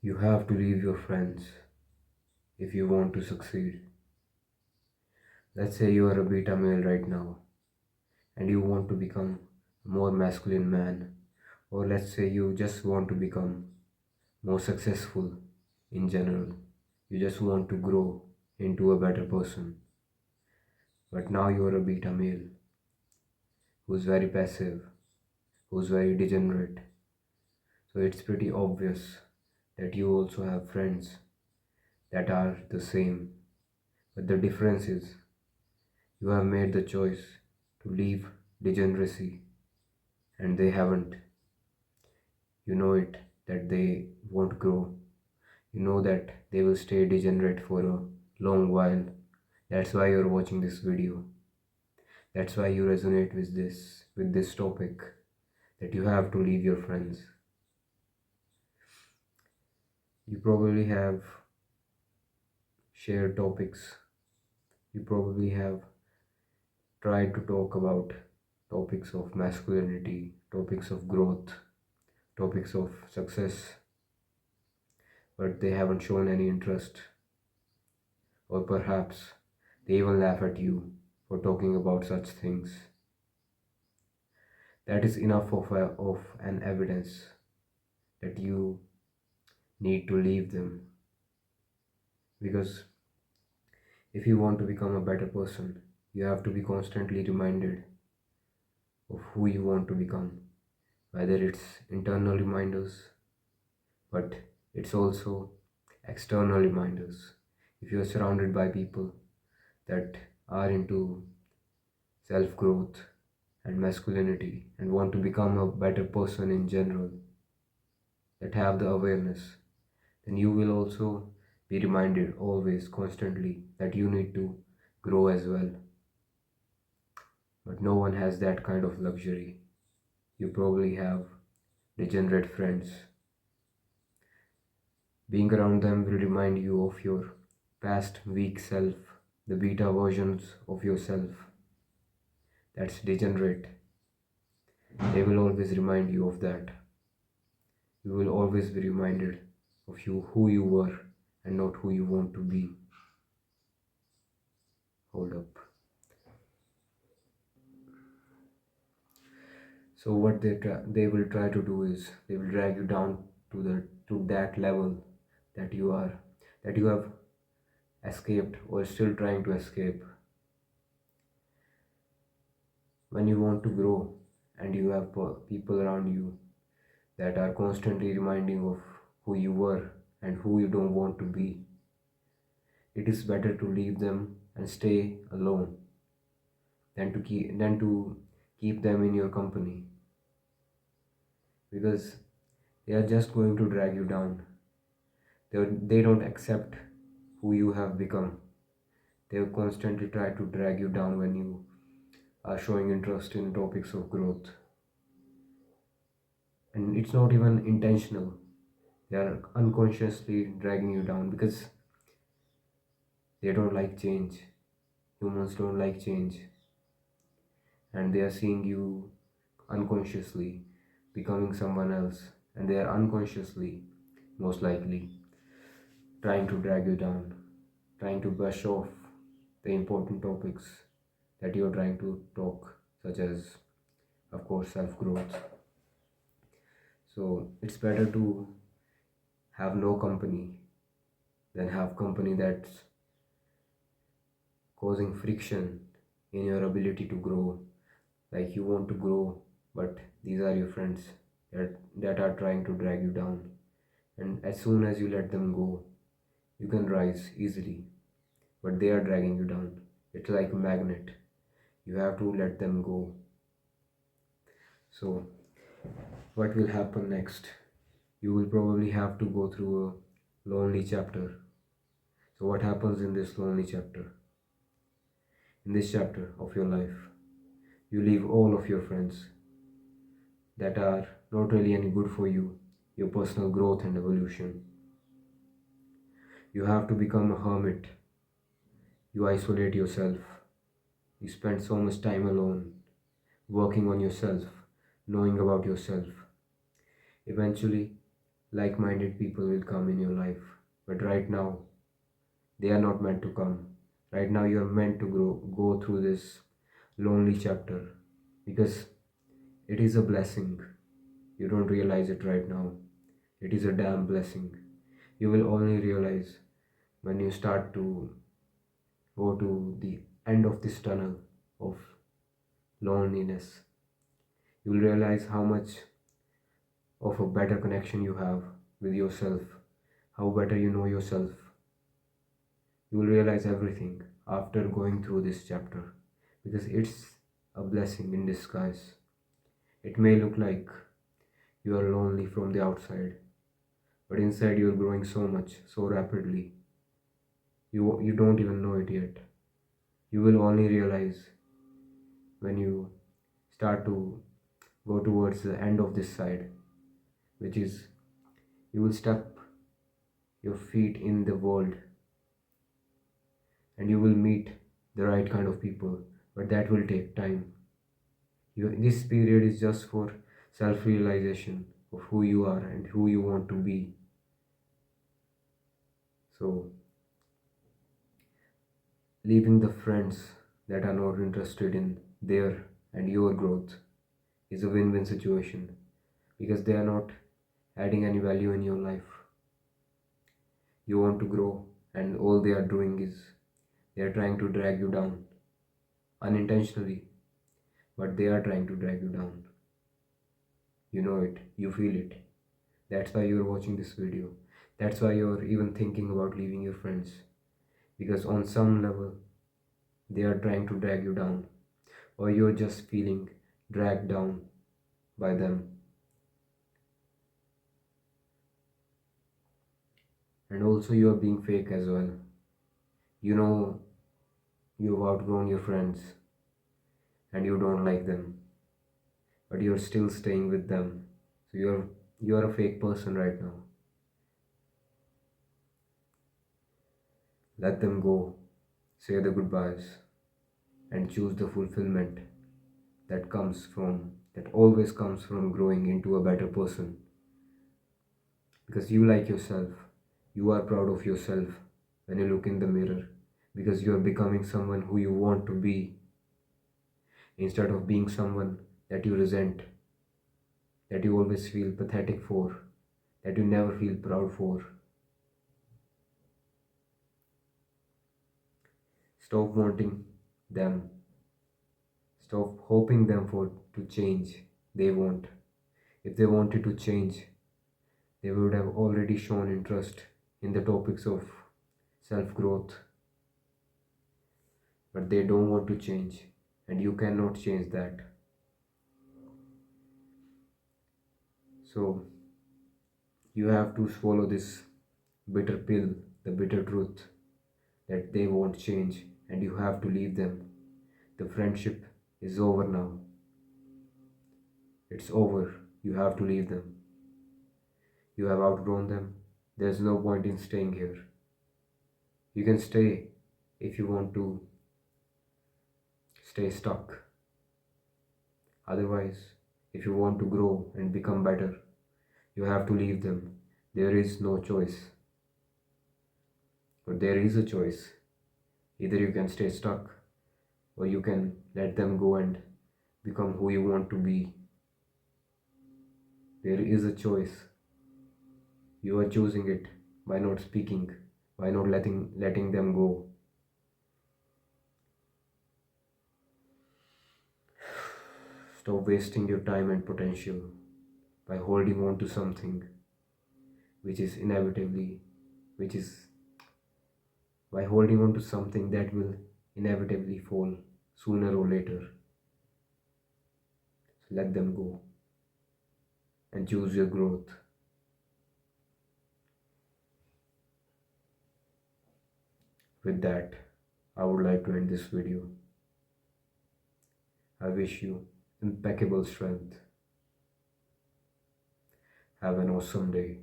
You have to leave your friends if you want to succeed. Let's say you are a beta male right now and you want to become a more masculine man, or let's say you just want to become more successful in general. You just want to grow into a better person. But now you are a beta male who's very passive, who's very degenerate. So it's pretty obvious that you also have friends that are the same. But the difference is you have made the choice to leave degeneracy and they haven't. You know it that they won't grow. You know that they will stay degenerate for a long while. That's why you're watching this video. That's why you resonate with this topic, that you have to leave your friends. You probably have shared topics. You probably have tried to talk about topics of masculinity, topics of growth, topics of success, but they haven't shown any interest, or perhaps they even laugh at you for talking about such things. That is enough of an evidence that you need to leave them. Because if you want to become a better person, you have to be constantly reminded of who you want to become, whether it's internal reminders, but it's also external reminders. If you're surrounded by people that are into self growth and masculinity and want to become a better person in general, that have the awareness, then you will also be reminded always, constantly, that you need to grow as well. But no one has that kind of luxury. You probably have degenerate friends. Being around them will remind you of your past weak self, the beta versions of yourself that's degenerate. They will always remind you of that. You will always be reminded of who you were and not who you want to be. Hold up. So what they will try to do is they will drag you down to that level that you have escaped or still trying to escape. When you want to grow and you have people around you that are constantly reminding of who you were and who you don't want to be, it is better to leave them and stay alone than to keep them in your company, because they are just going to drag you down. They don't accept who you have become. They constantly try to drag you down when you are showing interest in topics of growth. And it's not even intentional. They are unconsciously dragging you down because they don't like change. Humans don't like change. And they are seeing you unconsciously becoming someone else. And they are unconsciously, most likely, trying to drag you down, trying to brush off the important topics that you're trying to talk, such as, of course, self growth. So it's better to have no company than have company that's causing friction in your ability to grow. Like you want to grow, but these are your friends that are trying to drag you down. And as soon as you let them go, you can rise easily, but they are dragging you down. It's like a magnet. You have to let them go. So, what will happen next? You will probably have to go through a lonely chapter. So, what happens in this lonely chapter? In this chapter of your life, you leave all of your friends that are not really any good for you, your personal growth and evolution. You have to become a hermit. You isolate yourself. You spend so much time alone, working on yourself, knowing about yourself. Eventually, Like minded people will come in your life. But right now, they are not meant to come. Right now, you are meant to go through this lonely chapter because it is a blessing. You don't realize it right now. It is a damn blessing. You will only realize when you start to go to the end of this tunnel of loneliness. You will realize how much of a better connection you have with yourself, how better you know yourself. You will realize everything after going through this chapter because it's a blessing in disguise. It may look like you are lonely from the outside, but inside you are growing so much, so rapidly. You don't even know it yet. You will only realize when you start to go towards the end of this side, which is you will step your feet in the world and you will meet the right kind of people, but that will take time. This period is just for self realization of who you are and who you want to be. So, leaving the friends that are not interested in their and your growth is a win win situation because they are not adding any value in your life. You want to grow, and all they are doing is they are trying to drag you down unintentionally, but they are trying to drag you down. You know it, you feel it. That's why you're watching this video. That's why you're even thinking about leaving your friends because on some level they are trying to drag you down, or you're just feeling dragged down by them. And also, you are being fake as well. You know you've outgrown your friends and you don't like them, but you're still staying with them. So you're a fake person right now. Let them go, say the goodbyes, and choose the fulfillment that always comes from growing into a better person. Because you like yourself, you are proud of yourself when you look in the mirror, because you are becoming someone who you want to be instead of being someone that you resent, that you always feel pathetic for, that you never feel proud for. Stop wanting them. Stop hoping them for to change. They won't. If they wanted to change, they would have already shown interest in the topics of self growth. But they don't want to change, and you cannot change that. So, you have to swallow this bitter pill, the bitter truth that they won't change, and you have to leave them. The friendship is over now. It's over. You have to leave them. You have outgrown them. There's no point in staying here. You can stay if you want to stay stuck. Otherwise, if you want to grow and become better, you have to leave them. There is no choice. But there is a choice. Either you can stay stuck or you can let them go and become who you want to be. There is a choice. You are choosing it by not speaking, by not letting them go. Stop wasting your time and potential by holding on to something which is inevitably, which is by holding on to something that will inevitably fall sooner or later. So let them go and choose your growth. With that, I would like to end this video. I wish you impeccable strength. Have an awesome day.